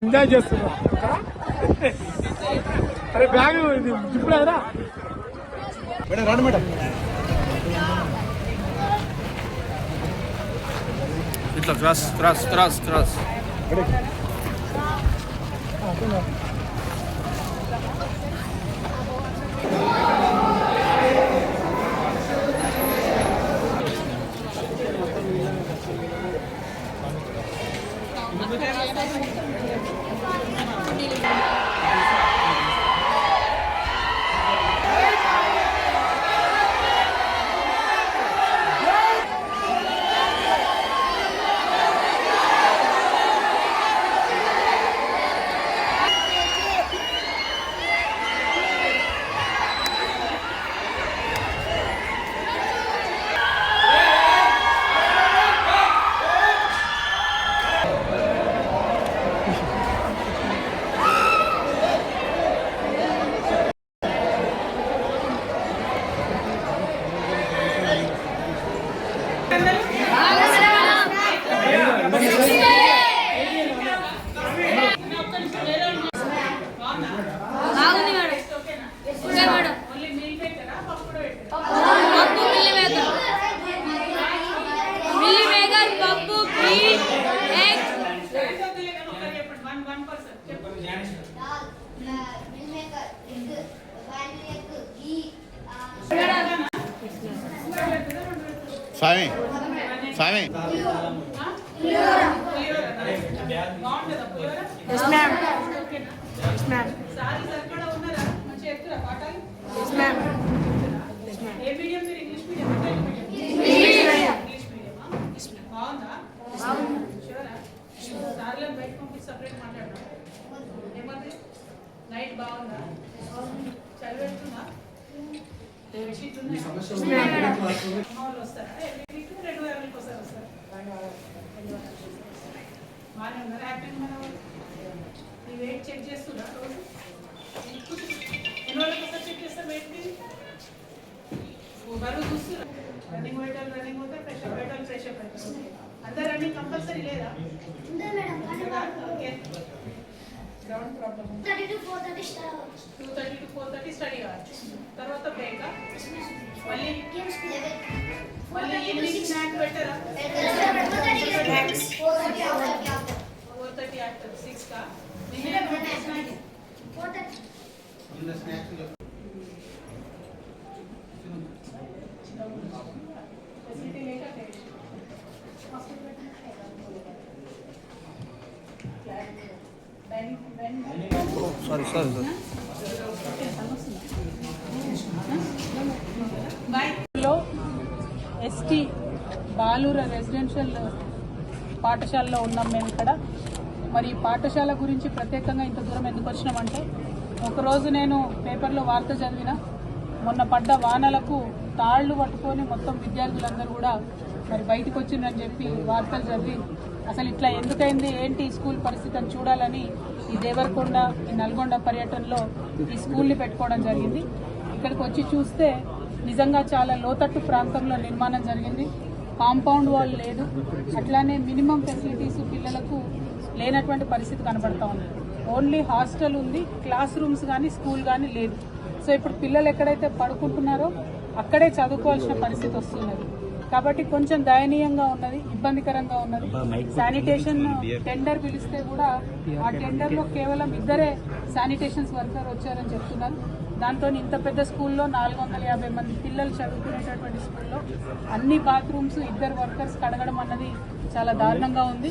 Enjoy చేస్తున్నా. అరే bag ఇది ఇప్పుడు రా మేడం, రండి మేడం. ఇట్లా క్రాస్ క్రాస్ క్రాస్ క్రాస్ స్వామి స్వామి నైట్ బాగుందా? చదివేస్తుందా? వస్తారా? బాగానే ఉన్నారు, హ్యాపీగా ఉన్నారు. మీ వెయిట్ చెక్ చేస్తున్నా రోజు? ఎన్ని రోజులకు ఒకసారి చెక్ చేస్తారు వెయిట్? బరువు చూస్తున్నా? రన్నింగ్ పోయేటోళ్ళు రన్నింగ్ పోతే ప్రెషర్ పోయేటోళ్ళు ప్రెషర్ పెడతారు. అందరు రన్నింగ్ కంపల్సరీ లేదా? Okay. Ground problem 2:30 to 4:30 study కావచ్చు. తర్వాత బ్రేకా? మళ్ళీ ఈవినింగ్ స్నాక్ పెట్టరా? 4:30 after 6 కా? ఫెసిలిటీ లేక సారీ సారీ సార్. ఎస్టీ బాలూర రెసిడెన్షియల్ పాఠశాలలో ఉన్నాం మేము ఇక్కడ. మరి ఈ పాఠశాల గురించి ప్రత్యేకంగా ఇంత దూరం ఎందుకు వచ్చినామంటే, ఒకరోజు నేను పేపర్లో వార్త చదివిన, మొన్న పడ్డ వానలకు తాళ్లు పట్టుకొని మొత్తం విద్యార్థులందరూ కూడా మరి బయటకు వచ్చిందని చెప్పి వార్తలు చదివి అసలు ఇట్లా ఎందుకైంది, ఏంటి స్కూల్ పరిస్థితి అని చూడాలని ఈ దేవరకొండ, ఈ నల్గొండ పర్యటనలో ఈ స్కూల్ని పెట్టుకోవడం జరిగింది. ఇక్కడికి వచ్చి చూస్తే నిజంగా చాలా లోతట్టు ప్రాంతంలో నిర్మాణం జరిగింది. కాంపౌండ్ వాల్ లేదు, అట్లానే మినిమం ఫెసిలిటీస్ పిల్లలకు లేనటువంటి పరిస్థితి కనబడతా ఉంది. ఓన్లీ హాస్టల్ ఉంది, క్లాస్ రూమ్స్ కానీ స్కూల్ కానీ లేదు. సో ఇప్పుడు పిల్లలు ఎక్కడైతే పడుకుంటున్నారో అక్కడే చదువుకోవాల్సిన పరిస్థితి వస్తున్నది. కాబట్టి కొంచెం దయనీయంగా ఉన్నది, ఇబ్బందికరంగా ఉన్నది. శానిటేషన్ టెండర్ పిలిస్తే కూడా ఆ టెండర్లో కేవలం 2 శానిటేషన్స్ వర్కర్ వచ్చారని చెప్తున్నారు. దాంతో ఇంత పెద్ద స్కూల్లో 450 మంది పిల్లలు చదువుకునేటటువంటి స్కూల్లో అన్ని బాత్రూమ్స్ 2 వర్కర్స్ కడగడం అన్నది చాలా దారుణంగా ఉంది.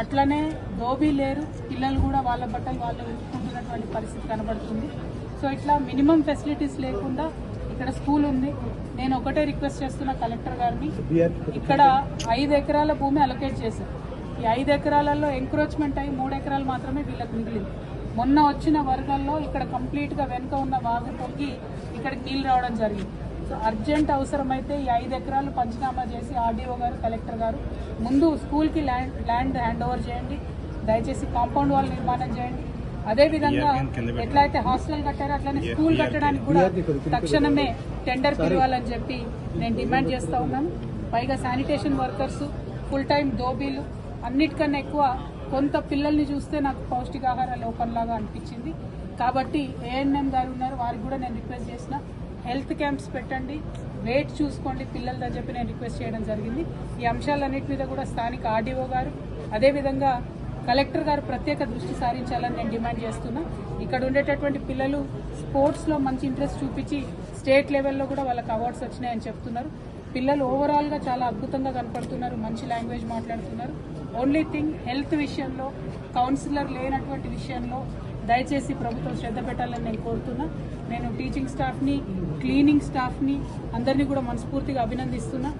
అట్లనే దోబీ లేరు, పిల్లలు కూడా వాళ్ళ బట్టలు వాళ్ళు ఉంటున్నటువంటి పరిస్థితి కనబడుతుంది. సో ఇట్లా మినిమం ఫెసిలిటీస్ లేకుండా ఇక్కడ స్కూల్ ఉంది. నేను ఒకటే రిక్వెస్ట్ చేస్తున్నా కలెక్టర్ గారిని, ఇక్కడ 5 ఎకరాల భూమి అలొకేట్ చేశారు. ఈ 5 ఎకరాలలో ఎంక్రోచ్మెంట్ అయ్యి 3 ఎకరాలు మాత్రమే వీళ్ళకి మిగిలింది. మొన్న వచ్చిన వరదల్లో ఇక్కడ కంప్లీట్గా వెనుక ఉన్న వాగు పొంగి ఇక్కడికి నీళ్ళు రావడం జరిగింది. సో అర్జెంట్ అవసరమైతే ఈ 5 ఎకరాలు పంచనామా చేసి ఆర్డీఓ గారు, కలెక్టర్ గారు ముందు స్కూల్కి ల్యాండ్ హ్యాండ్ ఓవర్ చేయండి. దయచేసి కాంపౌండ్ వాల్ నిర్మాణం చేయండి. అదేవిధంగా ఎట్లయితే హాస్టల్ కట్టారో అట్లనే స్కూల్ కట్టడానికి కూడా తక్షణమే టెండర్ పిలవాలని చెప్పి నేను డిమాండ్ చేస్తూ ఉన్నాను. పైగా శానిటేషన్ వర్కర్స్, ఫుల్ టైం దోబీలు, అన్నిటికన్నా ఎక్కువ కొంత పిల్లల్ని చూస్తే నాకు పౌష్టికాహార లోపంలాగా అనిపించింది. కాబట్టి ఏఎన్ఎం గారు ఉన్నారు, వారికి కూడా నేను రిక్వెస్ట్ చేసిన హెల్త్ క్యాంప్స్ పెట్టండి, వెయిట్ చూసుకోండి పిల్లలదని చెప్పి నేను రిక్వెస్ట్ చేయడం జరిగింది. ఈ అంశాలన్నిటి మీద కూడా స్థానిక ఆర్డీఓ గారు అదేవిధంగా కలెక్టర్ గారు ప్రత్యేక దృష్టి సారించాలని నేను డిమాండ్ చేస్తున్నా. ఇక్కడ ఉండేటటువంటి పిల్లలు స్పోర్ట్స్లో మంచి ఇంట్రెస్ట్ చూపించి స్టేట్ లెవెల్లో కూడా వాళ్ళకి అవార్డ్స్ వచ్చినాయని చెప్తున్నారు. పిల్లలు ఓవరాల్గా చాలా అద్భుతంగా కనపడుతున్నారు, మంచి లాంగ్వేజ్ మాట్లాడుతున్నారు. ఓన్లీ థింగ్ హెల్త్ విషయంలో, కౌన్సిలర్ లేనటువంటి విషయంలో దయచేసి ప్రభుత్వం శ్రద్ధ పెట్టాలని నేను కోరుతున్నా. నేను టీచింగ్ స్టాఫ్ని, క్లీనింగ్ స్టాఫ్ని అందరినీ కూడా మనస్ఫూర్తిగా అభినందిస్తున్నా.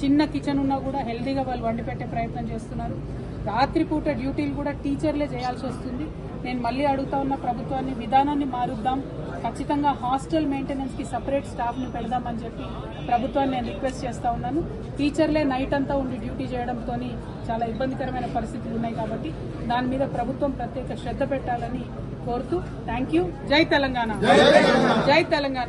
చిన్న కిచెన్ ఉన్నా కూడా హెల్తీగా వాళ్ళు వండి పెట్టే ప్రయత్నం చేస్తున్నారు. రాత్రిపూట డ్యూటీలు కూడా టీచర్లే చేయాల్సి వస్తుంది. నేను మళ్ళీ అడుగుతా ఉన్న ప్రభుత్వాన్ని, విధానాన్ని మారుద్దాం, ఖచ్చితంగా హాస్టల్ మెయింటెనెన్స్కి సపరేట్ స్టాఫ్ని పెడదామని చెప్పి ప్రభుత్వాన్ని నేను రిక్వెస్ట్ చేస్తూ ఉన్నాను. టీచర్లే నైట్ అంతా ఉండి డ్యూటీ చేయడంతో చాలా ఇబ్బందికరమైన పరిస్థితులు ఉన్నాయి. కాబట్టి దాని మీద ప్రభుత్వం ప్రత్యేక శ్రద్ధ పెట్టాలని కోరుతూ థ్యాంక్ యూ. జై తెలంగాణ, జై తెలంగాణ.